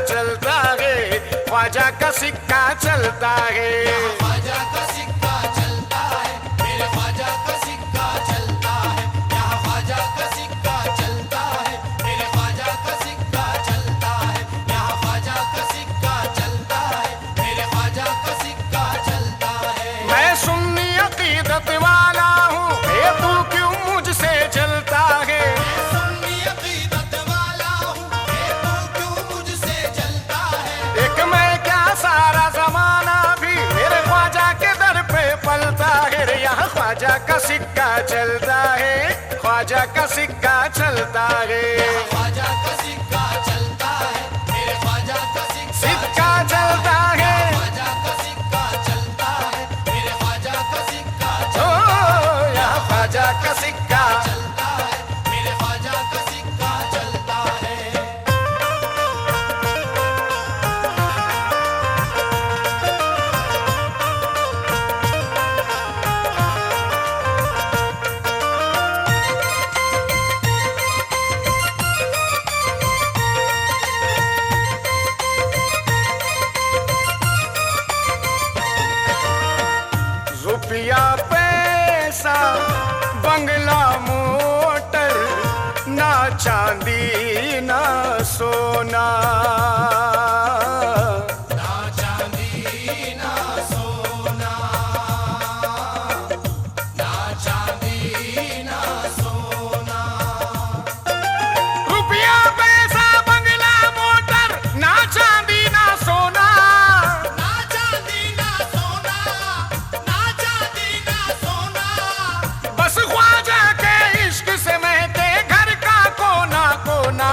चलता है, ख्वाजा का सिक्का चलता है। ख्वाजा का सिक्का चलता है, मेरे ख्वाजा का सिक्का चलता है। यहाँ ख्वाजा का सिक्का चलता है, मेरे ख्वाजा का सिक्का चलता है। यहाँ ख्वाजा का सिक्का चलता है, मेरे ख्वाजा का सिक्का चलता है। मैं सुन्नी अकीदत वाला हूँ, ये तू क्यों मुझसे जलता है? मैं सुन्नी अकीदत वाला हूँ, ये तू क्यों मुझसे जलता है। एक मैं क्या सारा जमाना भी मेरे ख्वाजा के दर पे पलता है रे। यहाँ ख्वाजा का सिक्का चलता है, ख्वाजा का सिक्का चलता है। ख्वाजा का सिक्का चलता है, मेरे ख्वाजा का सिक्का चलता है, ख्वाजा का सिक्का चलता है, मेरे ख्वाजा का सिक्का ओ यहाँ ख्वाजा का सिक्का। चलता है, मेरे ख्वाजा का सिक्का चलता है। रुपया पैसा बंगला मोटर, ना चांदी ना सोना। ना चांदी ना सोना, ना चांदी ना सोना। रुपया पैसा बंगला मोटर, ना चांदी ना सोना। ना चांदी ना सोना, ना चांदी ना सोना। बस ख्वाजा के इश्क से महके घर का कोना कोना।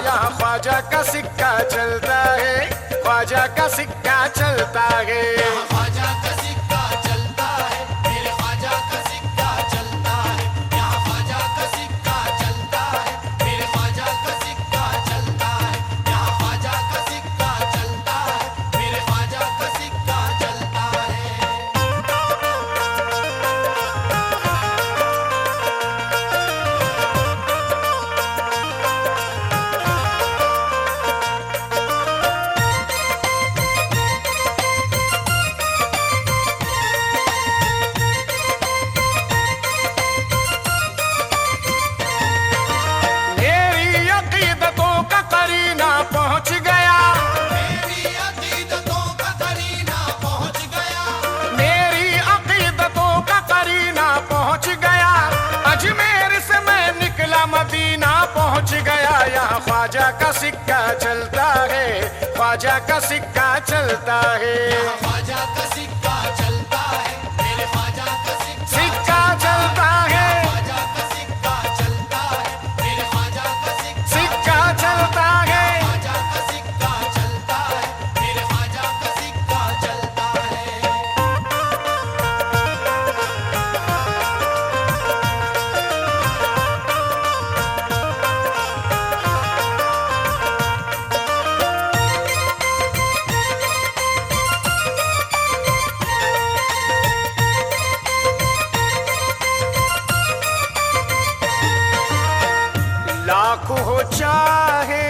यहाँ ख्वाजा का सिक्का चलता है, ख्वाजा का सिक्का चलता है। ख्वाजा का सिक्का चलता है, मेरे ख्वाजा का सिक्का चलता है। यहाँ ख्वाजा का सिक्का चलता है, मेरे ख्वाजा का सिक्का चलता है। यहाँ ख्वाजा का सिक्का चलता है, मेरे ख्वाजा का सिक्का चलता है। मेरी अकीदतों का करीना पहुंच गया, मेरी अकीदतों का करीना पहुंच गया। मेरी अकीदतों का करीना पहुंच गया। अजमेर से मैं निकला मदीना पहुंच गया। यहाँ ख्वाजा का सिक्का चलता है, ख्वाजा का सिक्का चलता है। ख्वाजा का सिक्का चलता है, मेरे ख्वाजा का सिक्का चलता है, ख्वाजा का सिक्का चलता है, मेरे ख्वाजा का सिक्का चलता है। ख्वाजा का सिक्का चलता है, मेरे ख्वाजा का सिक्का चलता है। लाख हो चाहे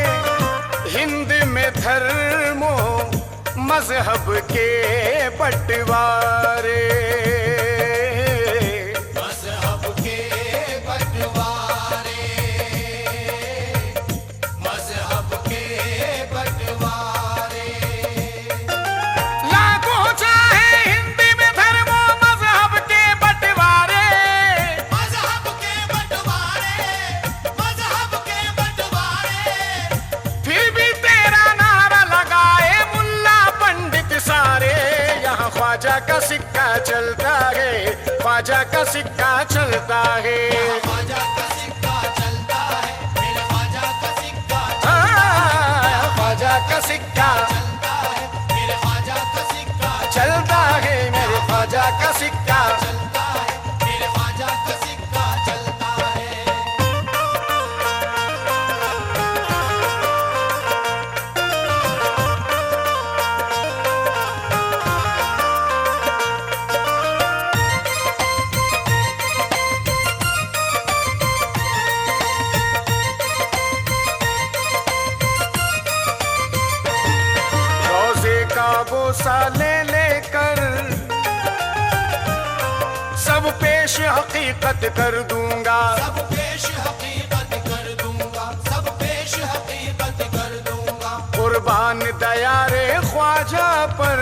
हिंद में धर्मो मजहब के बंटवारे। मजहब के बंटवारे, मजहब के बंटवारे। लाख हो चाहे हिंद में धर्मो मजहब के बंटवारे। मजहब के बंटवारे, मजहब के बंटवारे। फिर भी तेरा नारा लगाए मुल्ला पंडित सारे। यहाँ ख्वाजा का सिक्का चलता है, ख्वाजा का सिक्का चलता है। ख्वाजा का सिक्का चलता है, मेरे ख्वाजा का सिक्का ख्वाजा का सिक्का चलता है, मेरे ख्वाजा का सिक्का चलता है, मेरे ख्वाजा का सिक्का। चलता है, मेरे ख्वाजा का सिक्का चलता है। हकीकत कर दूंगा। सब पेश हकीकत कर दूंगा, सब पेश हकीकत कर दूंगा। कुर्बान दया रे ख्वाजा पर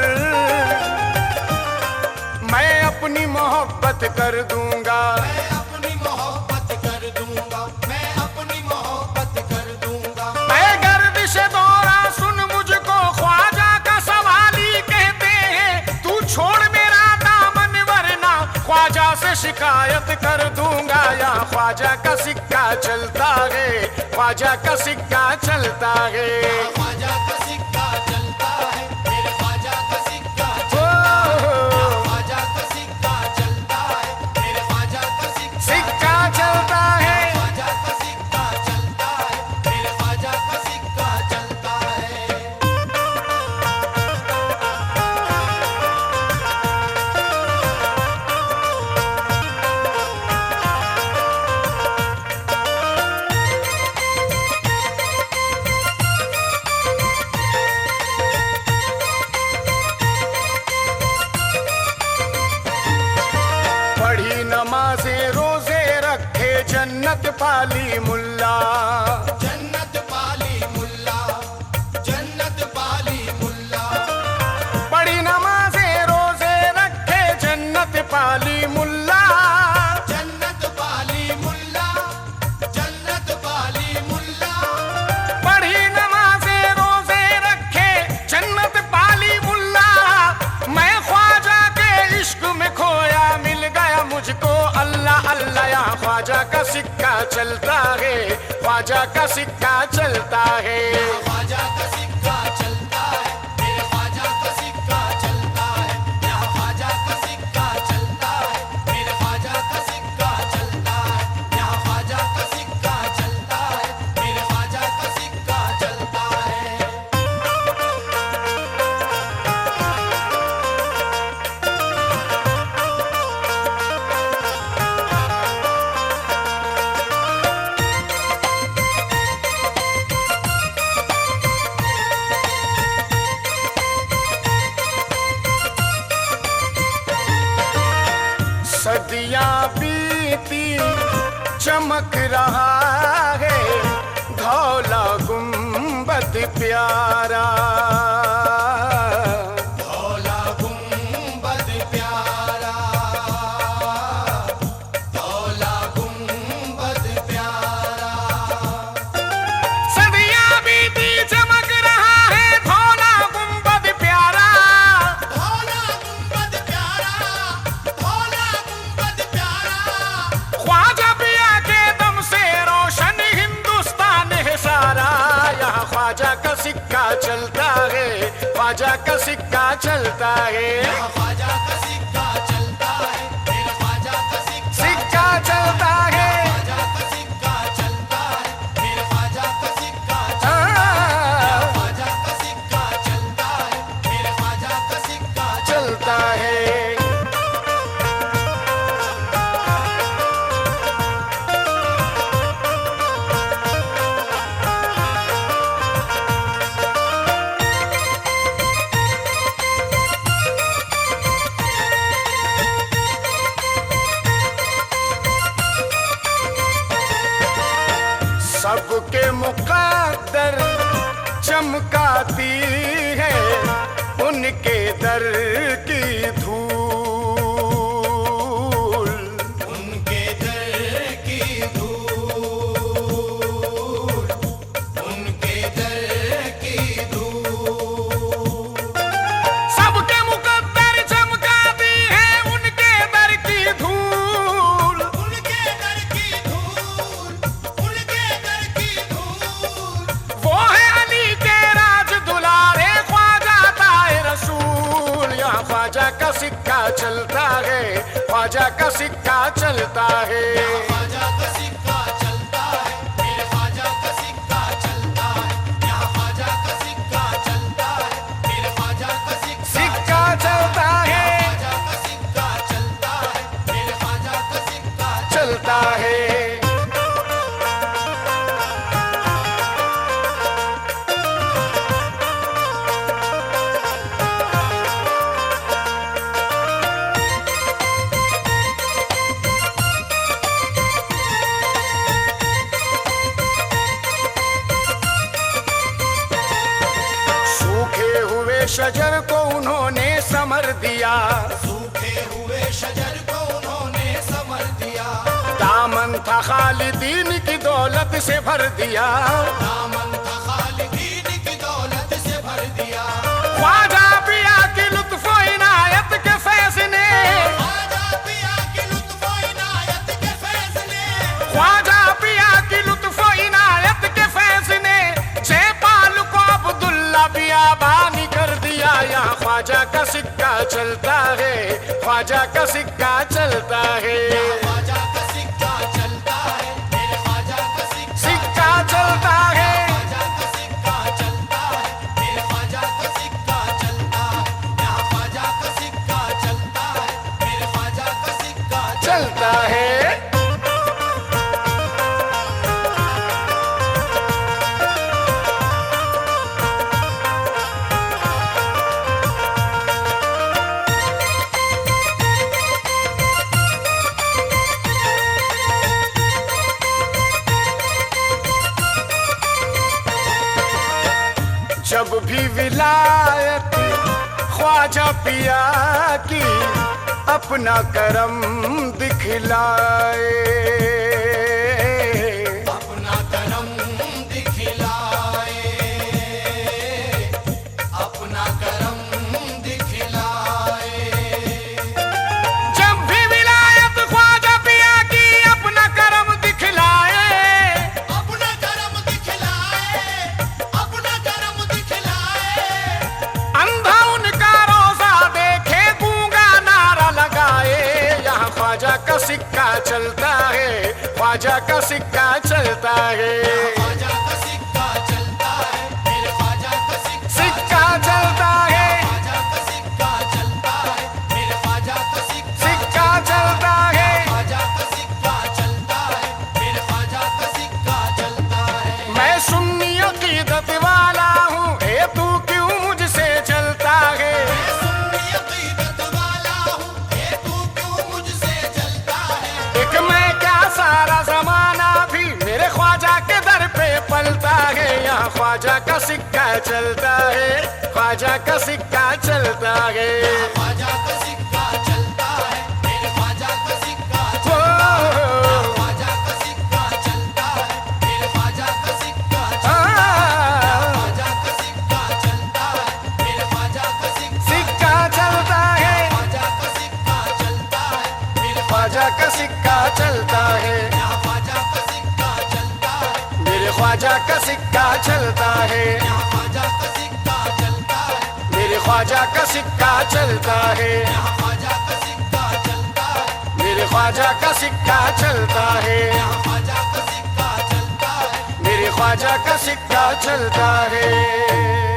मैं अपनी मोहब्बत कर दूंगा। मैं अपनी मोहब्बत कर दूंगा, मैं अपनी मोहब्बत कर दूंगा। मैं गर्दिश दौरा सुन मुझको ख्वाजा का सवाली कहते हैं। तू छोड़ मेरा दामन वरना ख्वाजा से शिकायत कर दूंगा। या ख्वाजा का सिक्का चलता है, ख्वाजा का सिक्का चलता है। ख्वाजा का सिक्का चलता है, मेरे ख्वाजा का सिक्का ओ, ख्वाजा का सिक्का चलता है, मेरे ख्वाजा का सिक्का चलता है। ख्वाजा का सिक्का चलता है, मेरे ख्वाजा का सिक्का चलता है। पढ़ी नमाजे रोजे रखे जन्नत पाली मुल्ला। जन्नत पाली मुल्ला, जन्नत पाली मुल्ला। पढ़ी नमाजे रोजे रखे जन्नत पाली मुल्ला। जन्नत पाली मुल्ला, जन्नत पाली मुल्ला। पढ़ी नमाजे रोजे रखे जन्नत पाली मुल्ला। मैं ख्वाजा के इश्क में खोया मिल गया मुझको अल्लाह अल्लाह। या ख्वाजा का सिक्का चलता है, ख्वाजा का सिक्का चलता है। ख्वाजा का सिक्का चलता है, मेरे ख्वाजा का सिक्का चलता है। यहाँ ख्वाजा का सिक्का चलता है, मेरे ख्वाजा का सिक्का चलता है। यहाँ ख्वाजा का सिक्का चलता है, मेरे ख्वाजा का सिक्का चलता है। सदियां बीती चमक रहा है धौला गुंबद प्यारा। धौला गुंबद प्यारा, धौला गुंबद प्यारा। सदियां बीती चमक रहा है धौला गुंबद प्यारा। धौला गुंबद प्यारा, धौला गुंबद प्यारा। ख्वाजा पिया के दम से रोशन हिंदुस्तान है सारा। यहाँ ख्वाजा का सिक्का चलता है, ख्वाजा का सिक्का चलता है। यहाँ ख्वाजा का सिक्का चलता है, मेरे ख्वाजा का सिक्का सिक्का चलता है। ख्वाजा का सिक्का चलता है, मेरे ख्वाजा का सिक्का चलता है। आ, ख्वाजा का सिक्का चलता है, मेरे ख्वाजा का सिक्का चलता है। सबके मुकद्दर चमकाती है उनके दर की धूल। उनके दर की धूल, उनके दर की धूल। सबके मुकद्दर चमकाती है उनके दर की धूल। उनके दर की धूल, उनके दर की धूल। वो है अली के राज दुलारे ख्वाजा ताए रसूल। यहाँ ख्वाजा का सिक्का चलता है, ख्वाजा का सिक्का चलता है। ख्वाजा का सिक्का चलता है, मेरे ख्वाजा का सिक्का चलता है। यहाँ ख्वाजा का सिक्का चलता है, मेरे ख्वाजा का सिक्का चलता है, ख्वाजा का सिक्का चलता है, मेरे ख्वाजा का सिक्का चलता है। शजर को उन्होंने समर दिया, सूखे हुए शजर को उन्होंने समर दिया। दामन था खालिदीन की दौलत से भर दिया, दामन था खालिदीन की दौलत से भर दिया। ख्वाजा पिया की लुत्फ इनायत के फैज ने, ख्वाजा पिया की लुत्फ इनायत के फैज ने, ख्वाजा पिया की लुत्फ इनायत के फैज ने जयपाल को अब्दुल्ला बियाबानी कर दिया। यहाँ ख्वाजा का सिक्का चलता है, ख्वाजा का सिक्का चलता है, ख्वाजा का सिक्का चलता है, मेरे ख्वाजा का सिक्का चलता है। ख्वाजा का सिक्का चलता है, मेरे ख्वाजा का सिक्का चलता है। यहाँ ख्वाजा का सिक्का चलता है, मेरे ख्वाजा का सिक्का चलता है। जब भी विलायत ख्वाजा पिया की अपना करम दिखलाए, अपना करम दिखलाए, अपना करम दिखलाए। जब भी विलायत ख्वाजा पिया की अपना करम दिखलाए, अपना करम दिखलाए, अपना करम दिखलाए। अंधा उनका रोजा देखे गूंगा नारा लगाए। यहाँ ख्वाजा का सिक्का चलता है, ख्वाजा का सिक्का चलता है, ख्वाजा का सिक्का चलता है, मेरे ख्वाजा का सिक्का चलता है, ख्वाजा का सिक्का चलता है, मेरे ख्वाजा का सिक्का चलता है। ख्वाजा का सिक्का चलता है, मेरे ख्वाजा का सिक्का चलता है। मैं सुन्नी अकीदत वाला हूँ, ए तू क्यों मुझसे चलता है? मैं सुन्नी अकीदत वाला हूँ, ये तू क्यों मुझसे चलता है? एक मैं क्या सारा जमाना भी मेरे ख्वाजा के दर पे पलता है। यहाँ ख्वाजा का सिक्का चलता है, ख्वाजा का सिक्का चलता है। ख्वाजा का सिक्का चलता है, मेरे ख्वाजा का सिक्का ओ, ख्वाजा का सिक्का चलता है, मेरे ख्वाजा का सिक्का आ, ख्वाजा का सिक्का चलता है, मेरे ख्वाजा का सिक्का चलता है, ख्वाजा का सिक्का चलता है, मेरे ख्वाजा का सिक्का चलता है, यहाँ ख्वाजा का सिक्का चलता है, मेरे ख्वाजा का सिक्का चलता है, यहाँ ख्वाजा का सिक्का चलता है, मेरे ख्वाजा का सिक्का चलता है, यहाँ ख्वाजा का सिक्का चलता है, मेरे ख्वाजा का सिक्का चलता है, यहाँ ख्वाजा का सिक्का चलता है। मेरे ख्वाजा का सिक्का चलता है।